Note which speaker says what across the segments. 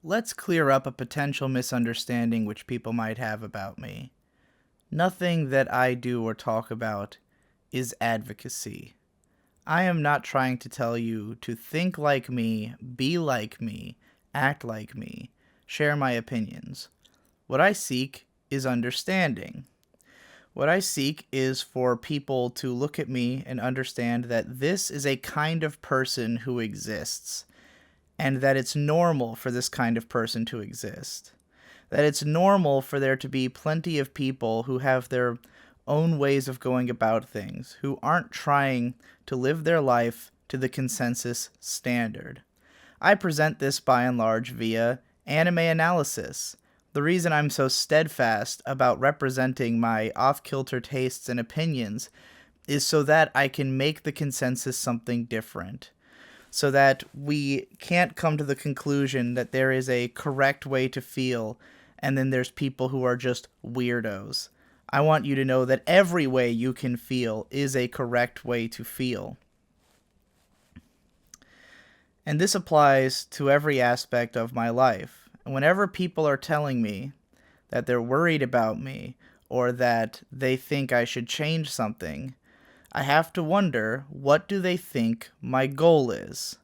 Speaker 1: Let's clear up a potential misunderstanding which people might have about me. Nothing that I do or talk about is advocacy. I am not trying to tell you to think like me, be like me, act like me, share my opinions. What I seek is understanding. What I seek is for people to look at me and understand that this is a kind of person who exists, and that it's normal for this kind of person to exist. That it's normal for there to be plenty of people who have their own ways of going about things, who aren't trying to live their life to the consensus standard. I present this by and large via anime analysis. The reason I'm so steadfast about representing my off-kilter tastes and opinions is so that I can make the consensus something different. So that we can't come to the conclusion that there is a correct way to feel and then there's people who are just weirdos. I want you to know that every way you can feel is a correct way to feel. And this applies to every aspect of my life. And whenever people are telling me that they're worried about me or that they think I should change something, I have to wonder, what do they think my goal is?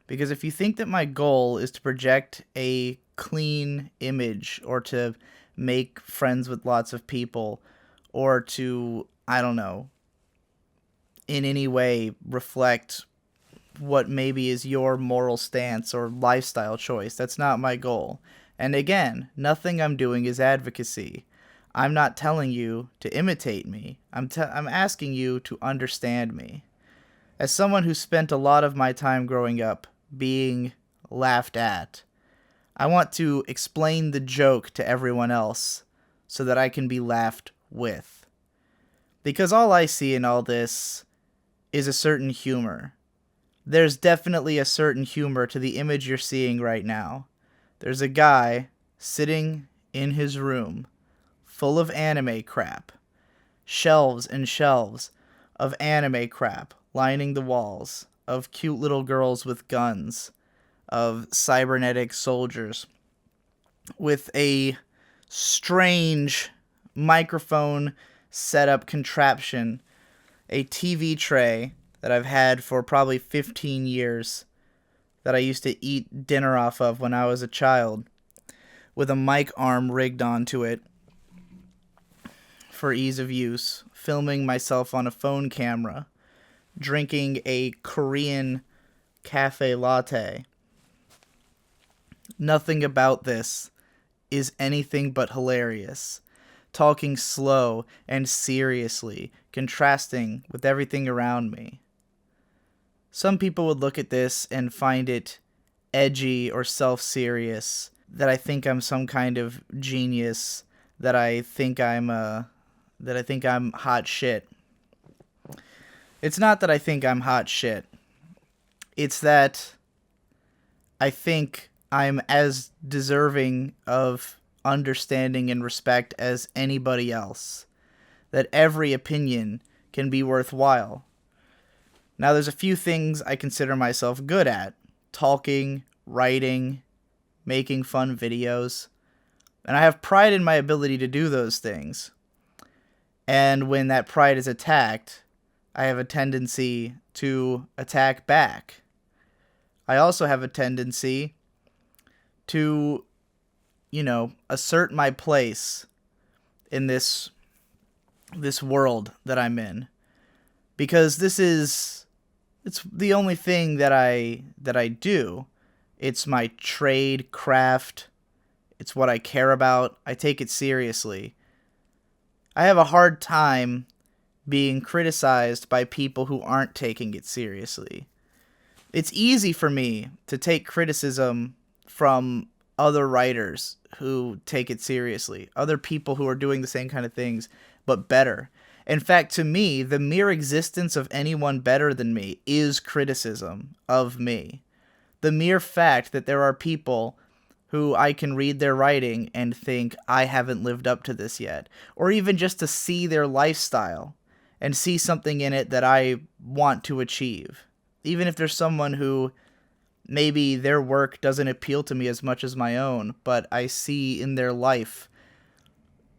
Speaker 1: Because if you think that my goal is to project a clean image or to make friends with lots of people or to, I don't know, in any way reflect what maybe is your moral stance or lifestyle choice, that's not my goal. And again, nothing I'm doing is advocacy. I'm not telling you to imitate me. I'm asking you to understand me. As someone who spent a lot of my time growing up being laughed at, I want to explain the joke to everyone else so that I can be laughed with. Because all I see in all this is a certain humor. There's definitely a certain humor to the image you're seeing right now. There's a guy sitting in his room full of anime crap. Shelves and shelves of anime crap lining the walls, of cute little girls with guns, of cybernetic soldiers, with a strange microphone setup contraption, a TV tray that I've had for probably 15 years that I used to eat dinner off of when I was a child, with a mic arm rigged onto it for ease of use, filming myself on a phone camera, drinking a Korean cafe latte. Nothing about this is anything but hilarious. Talking slow and seriously, contrasting with everything around me. Some people would look at this and find it edgy or self-serious, that I think I'm some kind of genius, that I think I'm hot shit. It's not that I think I'm hot shit. It's that I think I'm as deserving of understanding and respect as anybody else. That every opinion can be worthwhile. Now, there's a few things I consider myself good at. Talking, writing, making fun videos. And I have pride in my ability to do those things. And when that pride is attacked, I have a tendency to attack back. I also have a tendency to, assert my place in this world that I'm in. Because it's the only thing that I do. It's my trade, craft. It's what I care about. I take it seriously. I have a hard time being criticized by people who aren't taking it seriously. It's easy for me to take criticism from other writers who take it seriously, other people who are doing the same kind of things, but better. In fact, to me, the mere existence of anyone better than me is criticism of me. The mere fact that there are people who I can read their writing and think, I haven't lived up to this yet. Or even just to see their lifestyle and see something in it that I want to achieve. Even if there's someone who maybe their work doesn't appeal to me as much as my own, but I see in their life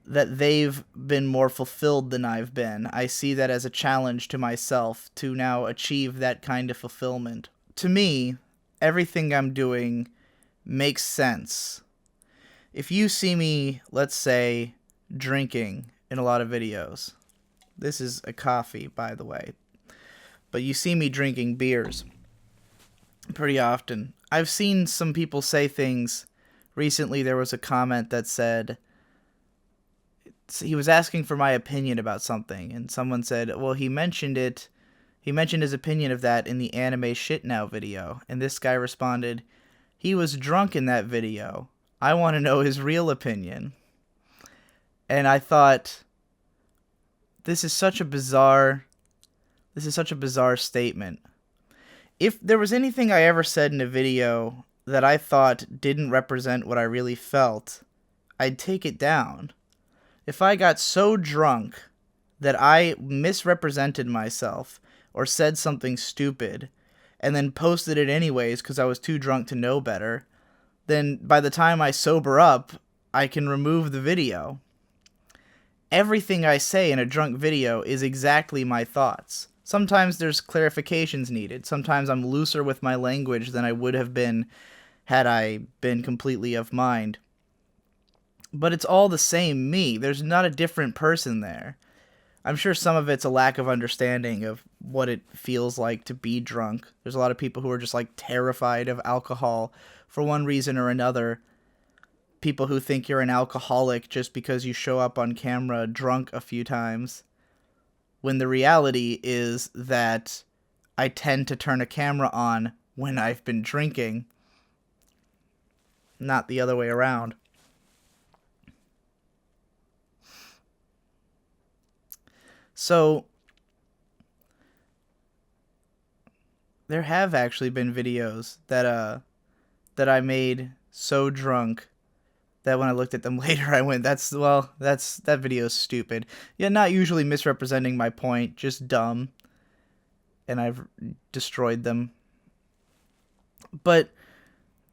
Speaker 1: that they've been more fulfilled than I've been. I see that as a challenge to myself to now achieve that kind of fulfillment. To me, everything I'm doing makes sense. If you see me, let's say, drinking in a lot of videos, this is a coffee, by the way, but you see me drinking beers pretty often. I've seen some people say things. Recently there was a comment that said, he was asking for my opinion about something, and someone said, well, he mentioned his opinion of that in the Anime Shit Now video, and this guy responded, he was drunk in that video. I want to know his real opinion. And I thought, this is such a bizarre statement. If there was anything I ever said in a video that I thought didn't represent what I really felt, I'd take it down. If I got so drunk that I misrepresented myself or said something stupid and then posted it anyways because I was too drunk to know better, then by the time I sober up, I can remove the video. Everything I say in a drunk video is exactly my thoughts. Sometimes there's clarifications needed. Sometimes I'm looser with my language than I would have been had I been completely of mind. But it's all the same me. There's not a different person there. I'm sure some of it's a lack of understanding of what it feels like to be drunk. There's a lot of people who are just like terrified of alcohol for one reason or another. People who think you're an alcoholic just because you show up on camera drunk a few times. When the reality is that I tend to turn a camera on when I've been drinking, not the other way around. So, there have actually been videos that I made so drunk that when I looked at them later, I went, that video's stupid. Yeah, not usually misrepresenting my point, just dumb. And I've destroyed them. But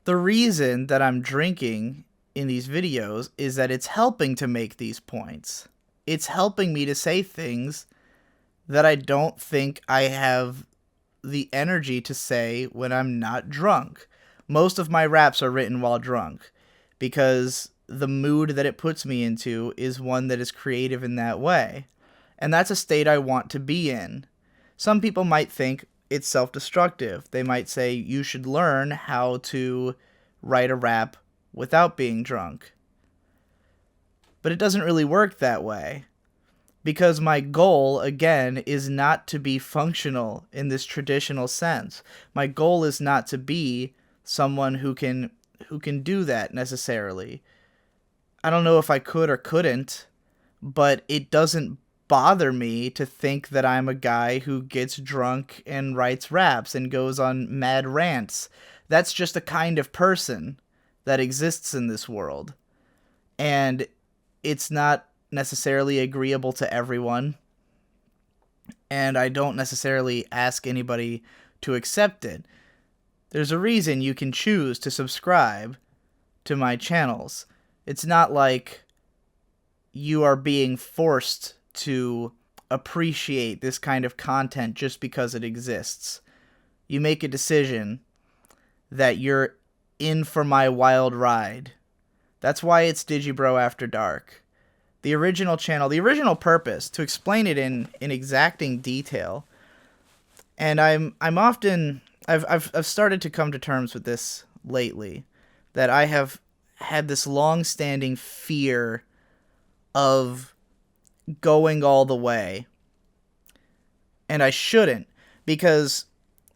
Speaker 1: the reason that I'm drinking in these videos is that it's helping to make these points. It's helping me to say things that I don't think I have the energy to say when I'm not drunk. Most of my raps are written while drunk because the mood that it puts me into is one that is creative in that way. And that's a state I want to be in. Some people might think it's self-destructive. They might say you should learn how to write a rap without being drunk. But it doesn't really work that way. Because my goal, again, is not to be functional in this traditional sense. My goal is not to be someone who can do that necessarily. I don't know if I could or couldn't, but it doesn't bother me to think that I'm a guy who gets drunk and writes raps and goes on mad rants. That's just a kind of person that exists in this world. And it's not necessarily agreeable to everyone. And I don't necessarily ask anybody to accept it. There's a reason you can choose to subscribe to my channels. It's not like you are being forced to appreciate this kind of content just because it exists. You make a decision that you're in for my wild ride. That's why it's Digibro After Dark. The original channel, the original purpose, to explain it in exacting detail. And I've started to come to terms with this lately, that I have had this long-standing fear of going all the way. And I shouldn't, because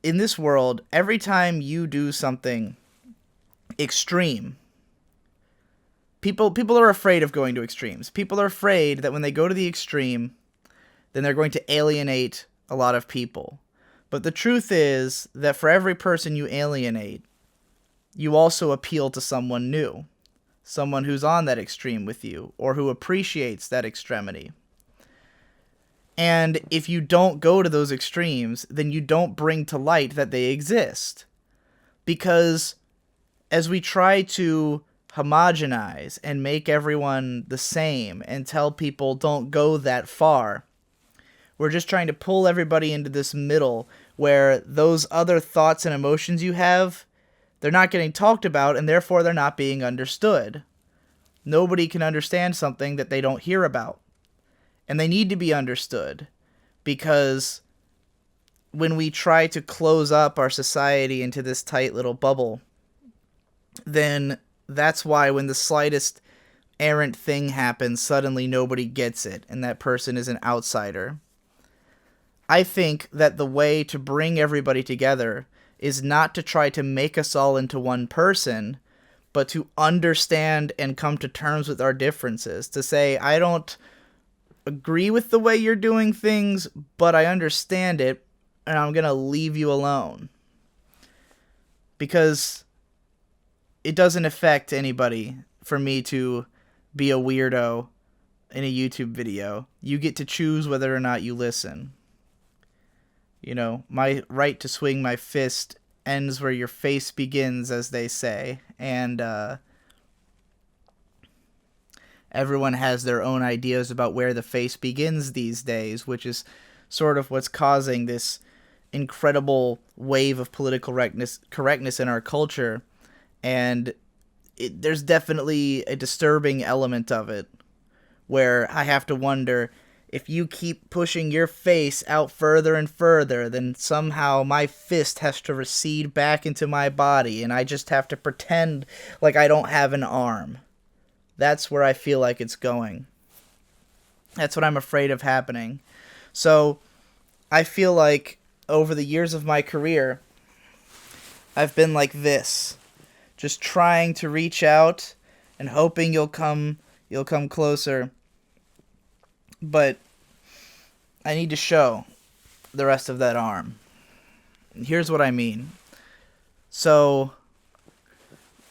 Speaker 1: in this world, every time you do something extreme, people are afraid of going to extremes. People are afraid that when they go to the extreme, then they're going to alienate a lot of people. But the truth is that for every person you alienate, you also appeal to someone new. Someone who's on that extreme with you, or who appreciates that extremity. And if you don't go to those extremes, then you don't bring to light that they exist. Because as we try to homogenize and make everyone the same and tell people don't go that far, we're just trying to pull everybody into this middle where those other thoughts and emotions you have, they're not getting talked about, and therefore they're not being understood. Nobody can understand something that they don't hear about. And they need to be understood, because when we try to close up our society into this tight little bubble, then that's why when the slightest errant thing happens, suddenly nobody gets it, and that person is an outsider. I think that the way to bring everybody together is not to try to make us all into one person, but to understand and come to terms with our differences. To say, I don't agree with the way you're doing things, but I understand it, and I'm going to leave you alone. Because it doesn't affect anybody for me to be a weirdo in a YouTube video. You get to choose whether or not you listen. You know, my right to swing my fist ends where your face begins, as they say. And everyone has their own ideas about where the face begins these days, which is sort of what's causing this incredible wave of political correctness in our culture. And there's definitely a disturbing element of it, where I have to wonder, if you keep pushing your face out further and further, then somehow my fist has to recede back into my body, and I just have to pretend like I don't have an arm. That's where I feel like it's going. That's what I'm afraid of happening. So, I feel like over the years of my career, I've been like this. Just trying to reach out and hoping you'll come closer. But I need to show the rest of that arm. Here's what I mean. So,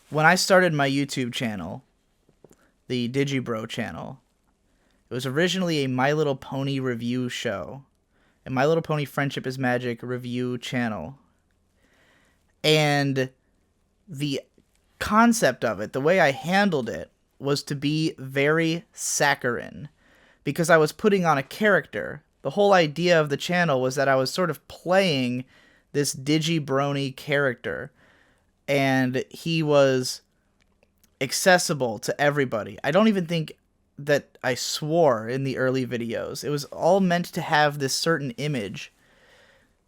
Speaker 1: when I started my YouTube channel, the Digibro channel, it was originally a My Little Pony review show. A My Little Pony Friendship is Magic review channel. And the concept of it, the way I handled it, was to be very saccharine. Because I was putting on a character. The whole idea of the channel was that I was sort of playing this Digibrony character. And he was accessible to everybody. I don't even think that I swore in the early videos. It was all meant to have this certain image.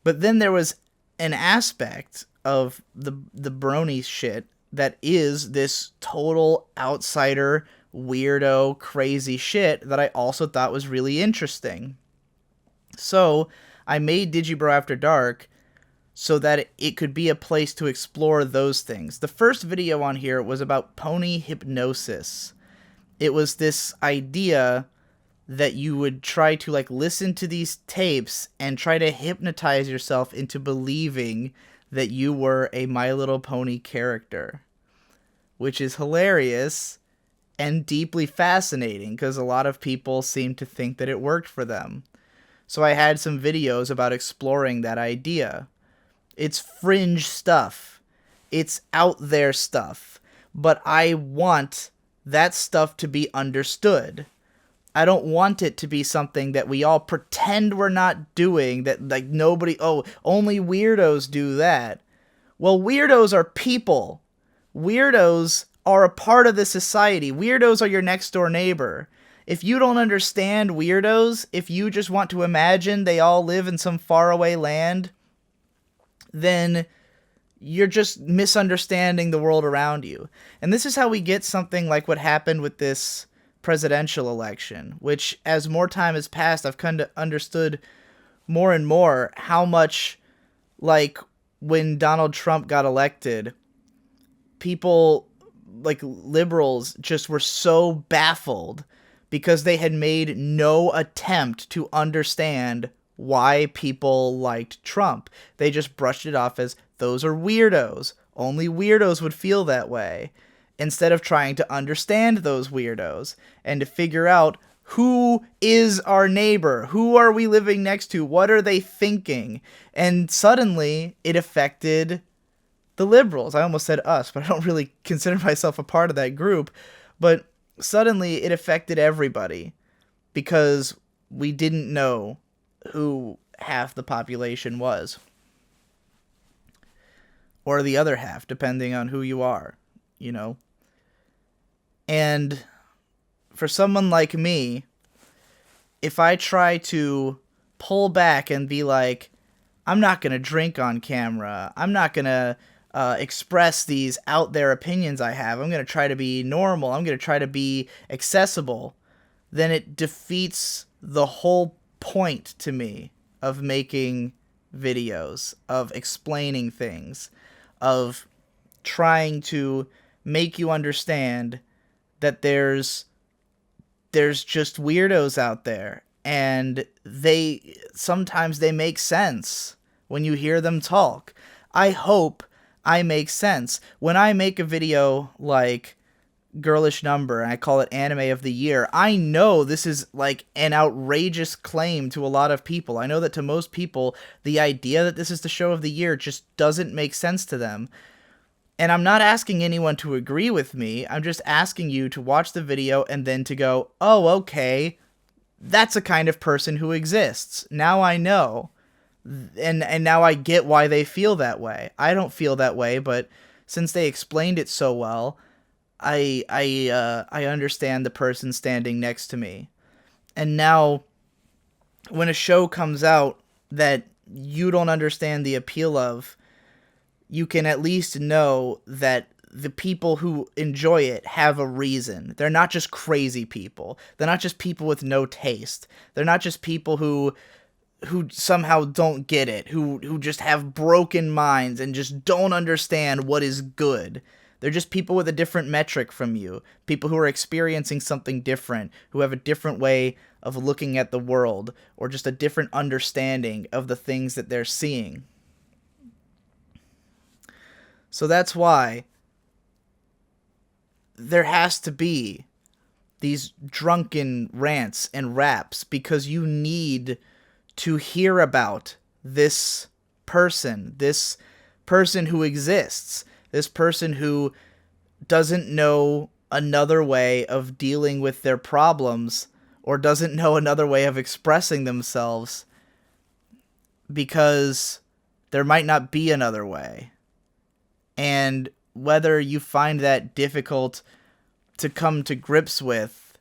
Speaker 1: But then there was an aspect of the brony shit that is this total outsider, weirdo, crazy shit that I also thought was really interesting. So I made Digibro After Dark so that it could be a place to explore those things. The first video on here was about pony hypnosis. It was this idea that you would try to listen to these tapes and try to hypnotize yourself into believing that you were a My Little Pony character, which is hilarious and deeply fascinating because a lot of people seem to think that it worked for them. So I had some videos about exploring that idea. It's fringe stuff. It's out there stuff. But I want that stuff to be understood. I don't want it to be something that we all pretend we're not doing, that nobody, only weirdos do that. Well, weirdos are people. Weirdos are a part of the society. Weirdos are your next door neighbor. If you don't understand weirdos, if you just want to imagine they all live in some faraway land, then you're just misunderstanding the world around you. And this is how we get something like what happened with this presidential election, which as more time has passed, I've kind of understood more and more how much, when Donald Trump got elected, people, liberals, just were so baffled because they had made no attempt to understand why people liked Trump. They just brushed it off as, those are weirdos. Only weirdos would feel that way. Instead of trying to understand those weirdos and to figure out who is our neighbor, who are we living next to, what are they thinking? And suddenly it affected the liberals. I almost said us, but I don't really consider myself a part of that group. But suddenly it affected everybody because we didn't know who half the population was. Or the other half, depending on who you are, you know. And for someone like me, if I try to pull back and be like, I'm not going to drink on camera, I'm not going to express these out there opinions I have, I'm going to try to be normal, I'm going to try to be accessible, then it defeats the whole point to me of making videos, of explaining things, of trying to make you understand that there's just weirdos out there, and sometimes they make sense when you hear them talk. I hope I make sense. When I make a video like Girlish Number and I call it Anime of the Year, I know this is like an outrageous claim to a lot of people. I know that to most people, the idea that this is the show of the year just doesn't make sense to them. And I'm not asking anyone to agree with me. I'm just asking you to watch the video and then to go, oh, okay, that's a kind of person who exists. Now I know. And now I get why they feel that way. I don't feel that way, but since they explained it so well, I understand the person standing next to me. And now, when a show comes out that you don't understand the appeal of, you can at least know that the people who enjoy it have a reason. They're not just crazy people. They're not just people with no taste. They're not just people who somehow don't get it, who just have broken minds and just don't understand what is good. They're just people with a different metric from you, people who are experiencing something different, who have a different way of looking at the world, or just a different understanding of the things that they're seeing. So that's why there has to be these drunken rants and raps, because you need to hear about this person who exists, this person who doesn't know another way of dealing with their problems, or doesn't know another way of expressing themselves, because there might not be another way. And whether you find that difficult to come to grips with,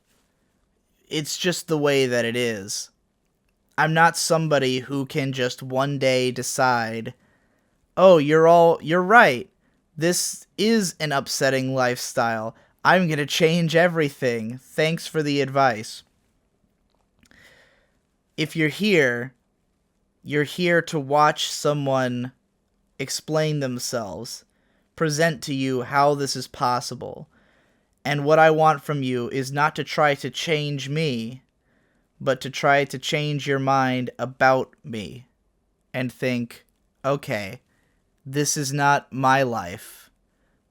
Speaker 1: it's just the way that it is. I'm not somebody who can just one day decide, oh, you're right. This is an upsetting lifestyle. I'm going to change everything. Thanks for the advice. If you're here to watch someone explain themselves, present to you how this is possible. And what I want from you is not to try to change me, but to try to change your mind about me and think, okay, this is not my life,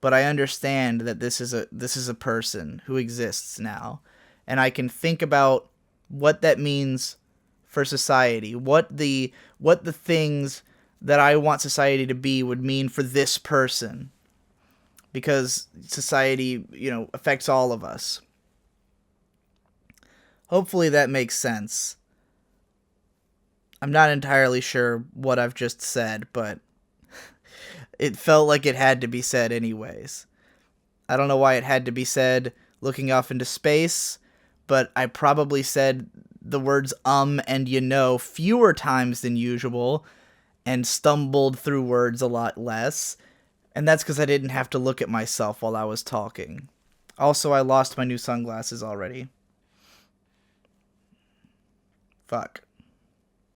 Speaker 1: but I understand that this is a person who exists now, and I can think about what that means for society, what the things that I want society to be would mean for this person, because society, affects all of us. Hopefully that makes sense. I'm not entirely sure what I've just said, but it felt like it had to be said anyways. I don't know why it had to be said looking off into space, but I probably said the words and fewer times than usual, and stumbled through words a lot less, and that's because I didn't have to look at myself while I was talking. Also, I lost my new sunglasses already. Fuck.